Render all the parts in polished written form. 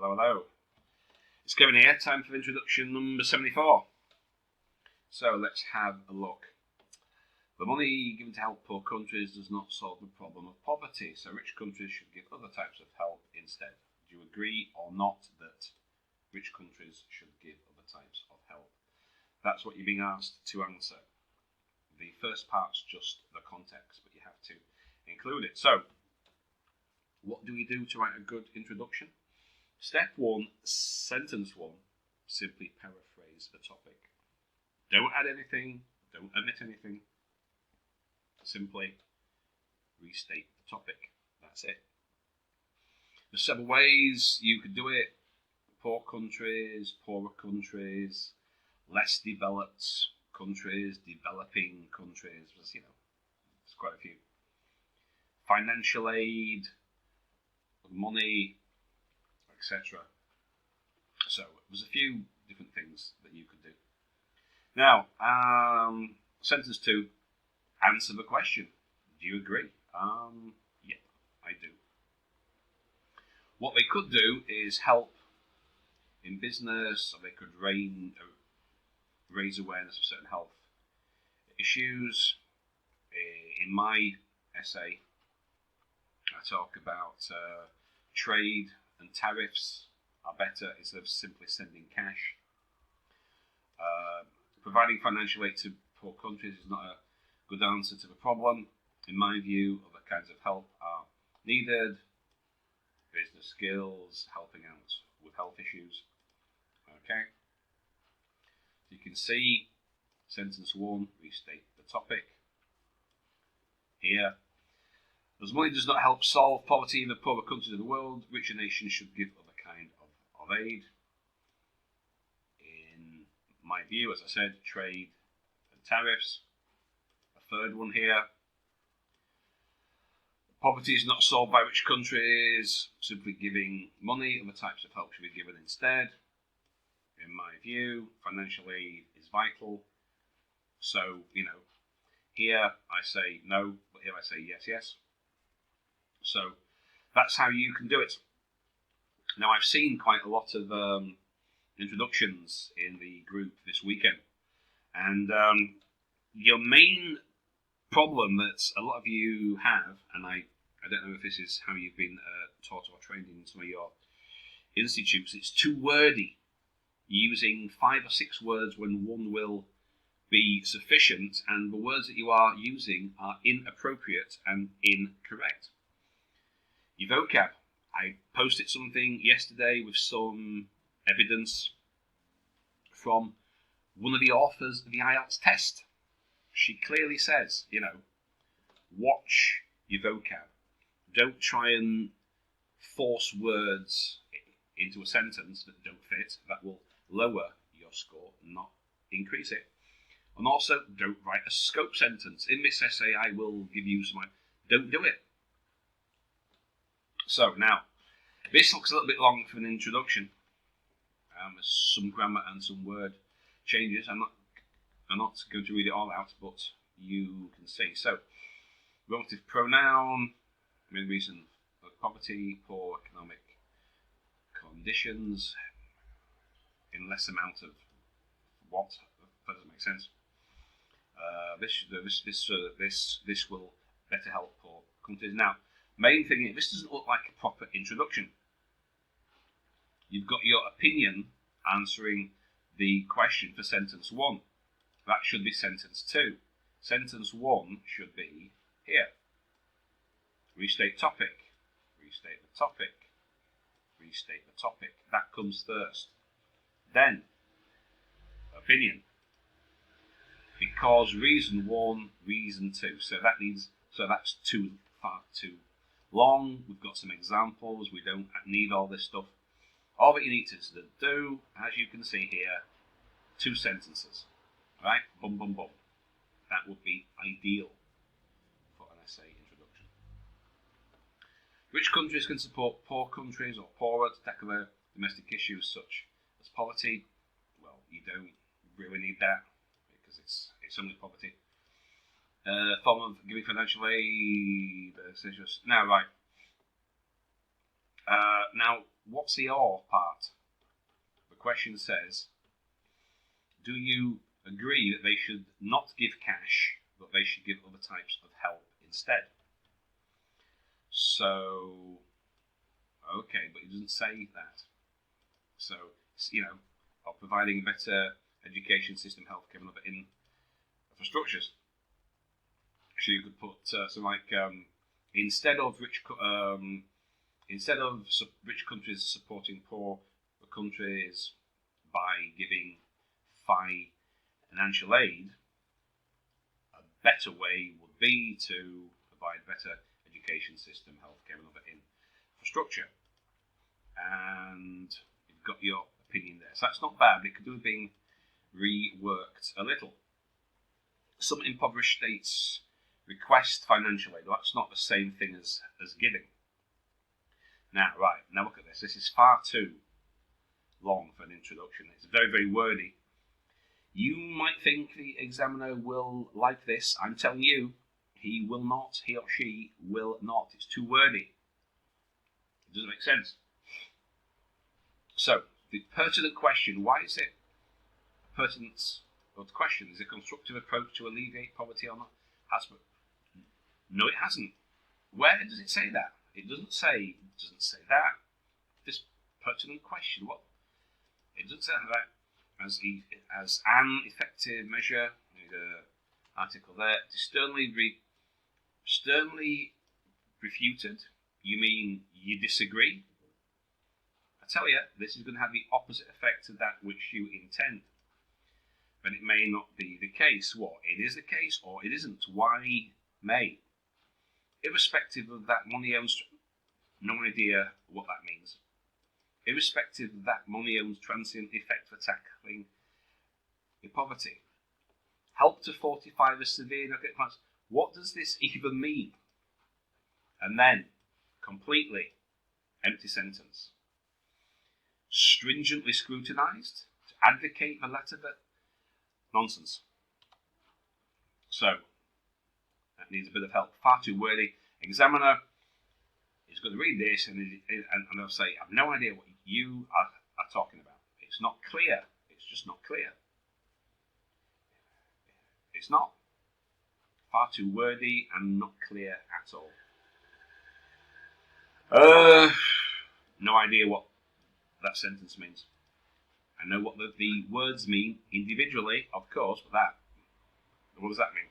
Hello, hello. It's Kevin here, time for introduction number 74. So let's have a look. The money given to help poor countries does not solve the problem of poverty, so rich countries should give other types of help instead. Do you agree or not that rich countries should give other types of help? That's what you're being asked to answer. The first part's just the context, but you have to include it. So, what do we do to write a good introduction? Step 1, sentence 1, simply paraphrase the topic. Don't add anything, don't omit anything. Simply restate the topic. That's it. There's several ways you could do it. Poor countries, poorer countries, less developed countries, developing countries. There's quite a few. Financial aid, money, etc. So there's a few different things that you could do. Now, sentence 2, answer the question. Do you agree? Yeah, I do. What they could do is help in business, or they could raise awareness of certain health issues. In my essay, I talk about trade and tariffs are better instead of simply sending cash. Providing financial aid to poor countries is not a good answer to the problem. In my view, other kinds of help are needed. Business skills, helping out with health issues. Okay. You can see sentence 1, restate the topic. Here, as money does not help solve poverty in the poorer countries of the world, richer nations should give other kind of aid. In my view, as I said, trade and tariffs. A third one here. Poverty is not solved by rich countries, simply giving money. Other types of help should be given instead. In my view, financial aid is vital. So, here I say no, but here I say yes, yes. So, that's how you can do it. Now, I've seen quite a lot of introductions in the group this weekend. And your main problem that a lot of you have, and I don't know if this is how you've been taught or trained in some of your institutes, it's too wordy. Using 5 or 6 words when one will be sufficient, and the words that you are using are inappropriate and incorrect. Your vocab. I posted something yesterday with some evidence from one of the authors of the IELTS test. She clearly says, watch your vocab. Don't try and force words into a sentence that don't fit. That will lower your score, not increase it. And also, don't write a scope sentence. In this essay, I will give you some. Don't do it. So now, this looks a little bit long for an introduction. There's some grammar and some word changes. I'm not going to read it all out, but you can see. So, relative pronoun, main reason for poverty, poor economic conditions, in less amount of what? That doesn't make sense. This will better help poor countries. Now, main thing is, this doesn't look like a proper introduction. You've got your opinion answering the question for sentence 1. That should be sentence 2. Sentence 1 should be here. Restate topic. Restate the topic. Restate the topic. That comes first. Then, opinion. Because reason 1, reason 2. So that's far too long. We've got some examples. We don't need all this stuff. All that you need to do, as you can see here, 2 sentences. Alright? Boom, boom, boom. That would be ideal for an essay introduction. Which countries can support poor countries or poorer to tackle their domestic issues such as poverty? Well, you don't really need that because it's only poverty. Form of giving financial aid. Now, right. Now, what's the or part? The question says, do you agree that they should not give cash, but they should give other types of help instead? So, okay, but it doesn't say that. So, of providing a better education system, healthcare, and other infrastructures. Actually, you could put something like instead of rich countries supporting poor countries by giving financial aid, a better way would be to provide better education system, healthcare, and other infrastructure. And you've got your opinion there. So that's not bad, but it could do with being reworked a little. Some impoverished states request financial aid. Well, that's not the same thing as giving. Now look at this. This is far too long for an introduction. It's very, very wordy. You might think the examiner will like this. I'm telling you, he will not. He or she will not. It's too wordy. It doesn't make sense. So, the pertinent question, why is it pertinent? Well, the question is a constructive approach to alleviate poverty or not? No, it hasn't. Where does it say that? It doesn't say that. This pertinent question, what? It doesn't say that as an effective measure. The article there. Sternly refuted. You mean you disagree? I tell you, this is going to have the opposite effect of that which you intend. But it may not be the case. What? It is the case or it isn't. Why may? Irrespective of that money owns, no idea what that means. Irrespective of that money owns transient effect for tackling poverty. Help to fortify the severe economic plans. What does this even mean? And then, completely empty sentence. Stringently scrutinised to advocate the latter, but nonsense. So, that needs a bit of help. Far too wordy. Examiner is going to read this and they'll say, I have no idea what you are talking about. It's not clear. It's just not clear. It's not. Far too wordy and not clear at all. No idea what that sentence means. I know what the words mean individually, of course, but what does that mean?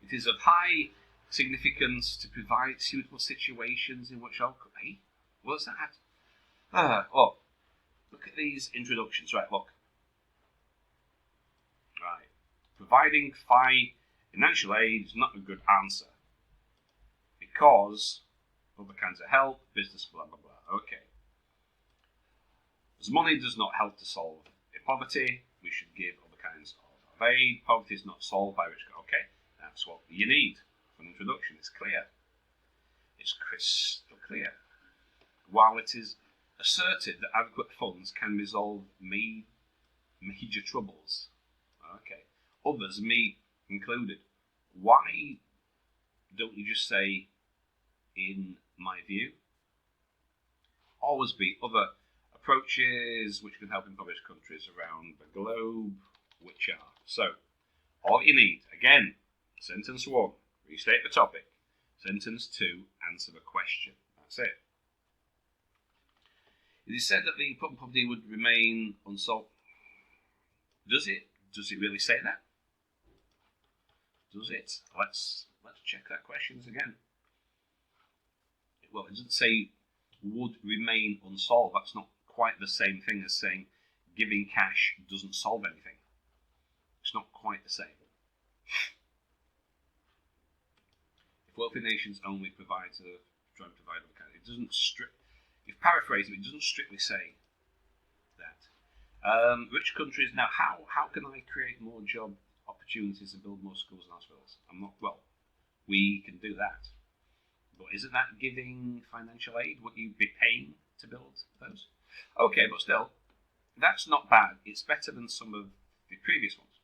It is of high significance to provide suitable situations in which hey, what does that have? Look at these introductions. Right, look. Right. Providing financial aid is not a good answer because other kinds of help, business, blah, blah, blah. Okay. As money does not help to solve poverty, we should give other kinds of aid. Poverty is not solved by rich. Okay, that's what you need for an introduction. It's clear. It's crystal clear. While it is asserted that adequate funds can resolve major troubles, okay, others, me included, why don't you just say, in my view? Always be other approaches which can help impoverished countries around the globe, which are. So, all you need, again, sentence 1, restate the topic. Sentence 2, answer the question. That's it. It is said that the problem poverty would remain unsolved. Does it? Does it really say that? Does it? Let's check that question again. Well, it doesn't say would remain unsolved. That's not quite the same thing as saying giving cash doesn't solve anything. It's not quite the same. If wealthy nations only try and provide, it doesn't if paraphrasing, it doesn't strictly say that. Rich countries, now how can I create more job opportunities and build more schools and hospitals? We can do that. But isn't that giving financial aid? Would you be paying to build those? Okay, but still, that's not bad. It's better than some of the previous ones.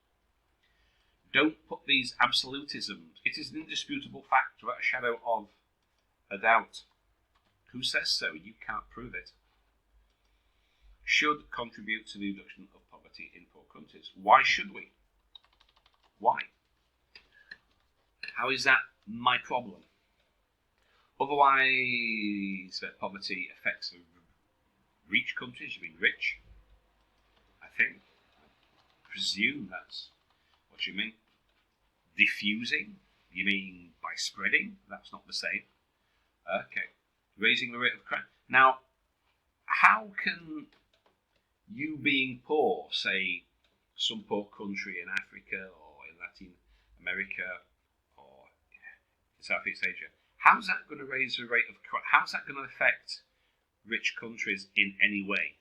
Don't put these absolutisms. It is an indisputable fact without a shadow of a doubt. Who says so? You can't prove it. should contribute to the reduction of poverty in poor countries. Why should we? Why? How is that my problem? Otherwise, poverty affects the rich countries. You mean rich? I think. I presume that's what you mean. Diffusing? You mean by spreading? That's not the same. Okay. Raising the rate of crime. Now, how can you being poor, say, some poor country in Africa or in Latin America or in Southeast Asia, how's that going to raise the rate of crime? How's that going to affect rich countries in any way?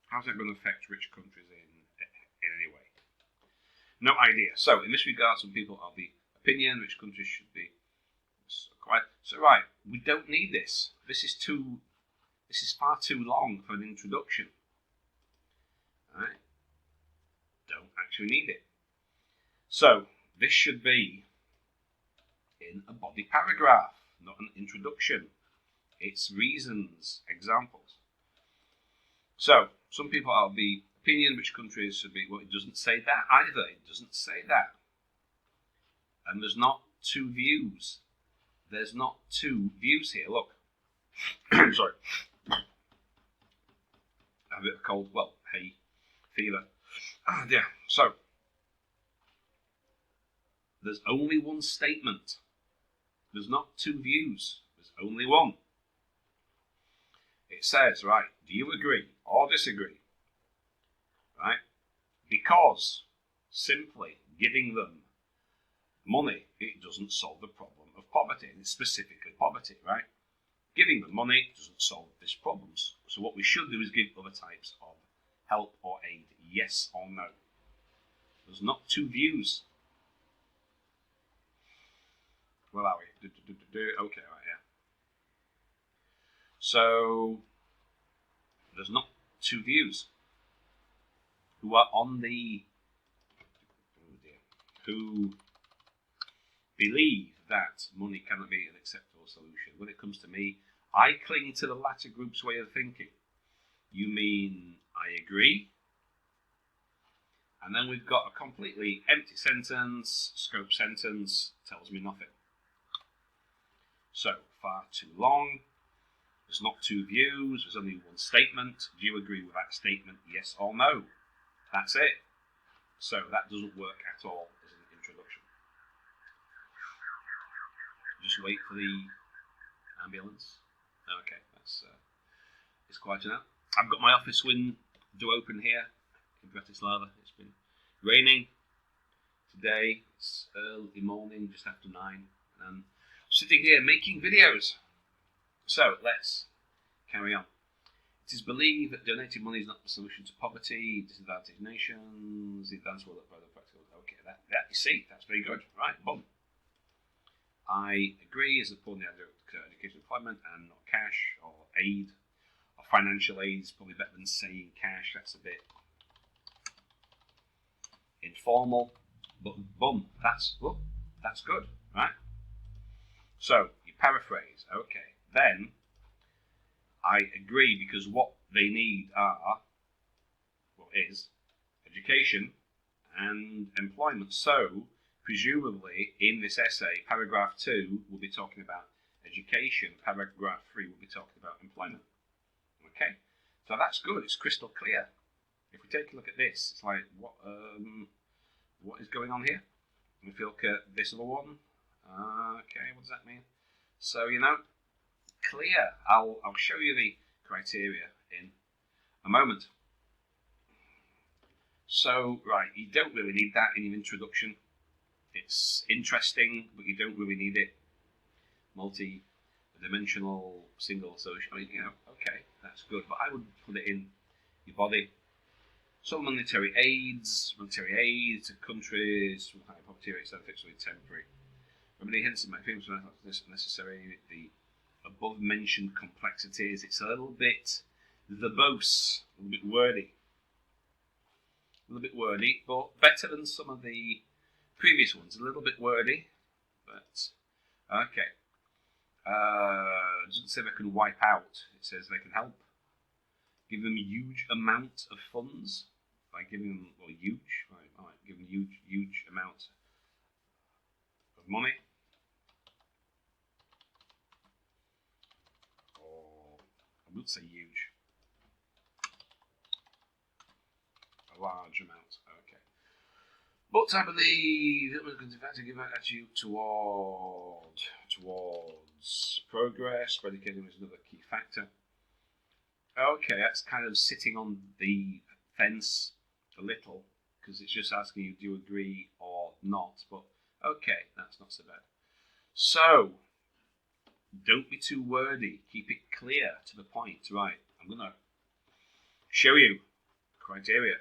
How's that going to affect rich countries in any way? No idea. So, in this regard, some people are the opinion rich countries should be quiet. So, right, we don't need this. This is far too long for an introduction. Right? Don't actually need it. So, this should be in a body paragraph, not an introduction. It's reasons, examples. So, some people are of the opinion which countries should be. Well, it doesn't say that either. It doesn't say that. And there's not two views. There's not two views here. Look. Sorry. I have a bit of a cold. Well, hay fever. Ah, dear. So, there's only one statement. There's not two views. There's only one. It says, right, do you agree or disagree? Right? Because simply giving them money, it doesn't solve the problem of poverty, and it's specifically poverty, right? Giving them money doesn't solve this problem. So what we should do is give other types of help or aid, yes or no. There's not two views. Where are we? Okay, right, yeah. So, there's not two views who are on the, who believe that money cannot be an acceptable solution. When it comes to me, I cling to the latter group's way of thinking. You mean I agree? And then we've got a completely empty sentence, scope sentence, tells me nothing. So, far too long. There's not two views, there's only one statement. Do you agree with that statement, yes or no? That's it. So that doesn't work at all as an introduction. Just wait for the ambulance. Okay, that's it's quite enough. I've got my office window open here in Bratislava. It's been raining today. It's early morning, just after 9, and I'm sitting here making videos. So let's carry on. It is believed that donating money is not the solution to poverty, disadvantaged nations, the advanced world of practical. Okay, that you see, that's very good. Right, boom. I agree as upon the idea of education employment and not cash or aid or financial aid is probably better than saying cash. That's a bit informal, but boom, that's good, right? So you paraphrase, okay. Then I agree because what they need is education and employment. So presumably in this essay, paragraph 2 will be talking about education, paragraph 3 will be talking about employment. Okay, so that's good. It's crystal clear. If we take a look at this, it's like what is going on here? If we look at this other one, okay, what does that mean? So clear. I'll show you the criteria in a moment. So, right, you don't really need that in your introduction. It's interesting, but you don't really need it. Multi-dimensional, single social. I mean, okay, that's good. But I would put it in your body. Some monetary aid to countries with high poverty rates that are fixed with temporary. Remedy hints my opinion is necessary. The above mentioned complexities. It's a little bit verbose, a little bit wordy, but better than some of the previous ones. A little bit wordy, but okay. It doesn't say they can wipe out. It says they can help. Give them a huge amount of funds by giving them, well, huge, right, give them huge amount of money. Or, I would say huge. A large amount, okay. But I believe it was going to give an attitude towards progress. Predicating was another key factor. Okay, that's kind of sitting on the fence a little, because it's just asking you, do you agree or not? But okay, that's not so bad. So, don't be too wordy. Keep it clear, to the point. Right, I'm going to show you criteria.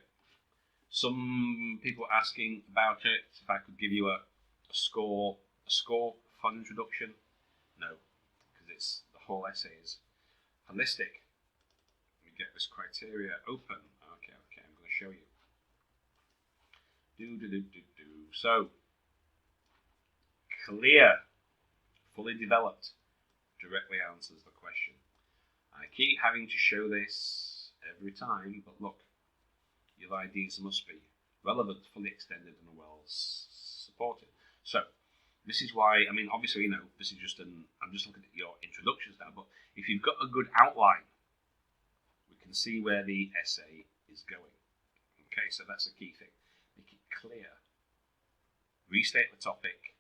Some people are asking about it, if I could give you a score for an introduction. No, because it's the whole essay is holistic. Get this criteria open. Okay, I'm going to show you. So, clear, fully developed, directly answers the question. I keep having to show this every time, but look, your ideas must be relevant, fully extended, and well supported. So, this is why, I mean, obviously, this is just I'm just looking at your introductions now, but if you've got a good outline, can see where the essay is going. Okay, so that's the key thing. Make it clear. Restate the topic.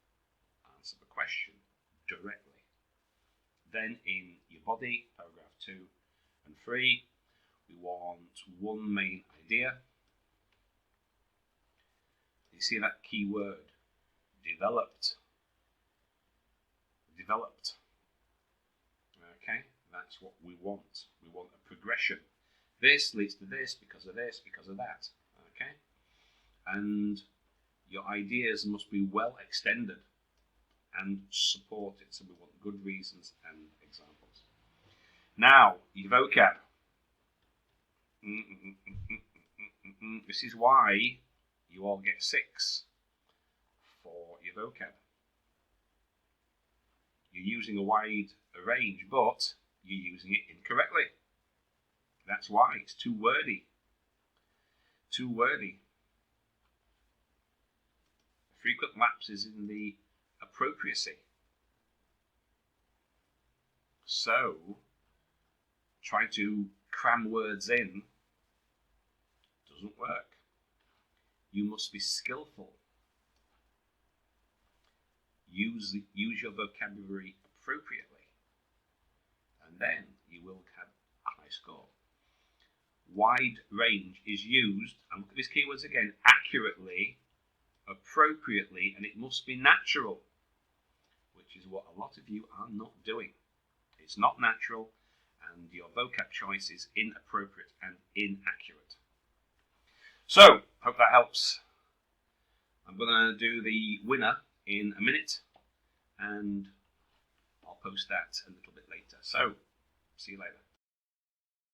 Answer the question directly. Then in your body, paragraph 2 and 3, we want one main idea. You see that key word, developed. Developed. Okay, that's what we want. We want a progression. This leads to this, because of that. Okay? And your ideas must be well extended and supported. So we want good reasons and examples. Now, your vocab. This is why you all get 6 for your vocab. You're using a wide range, but you're using it incorrectly. That's why it's too wordy. Too wordy. Frequent lapses in the appropriacy. So, trying to cram words in doesn't work. You must be skillful. Use your vocabulary appropriately, and then you will have a high score. Wide range is used, and look at these keywords again, accurately, appropriately, and it must be natural, which is what a lot of you are not doing. It's not natural, and your vocab choice is inappropriate and inaccurate. So, hope that helps. I'm going to do the winner in a minute, and I'll post that a little bit later. So, see you later.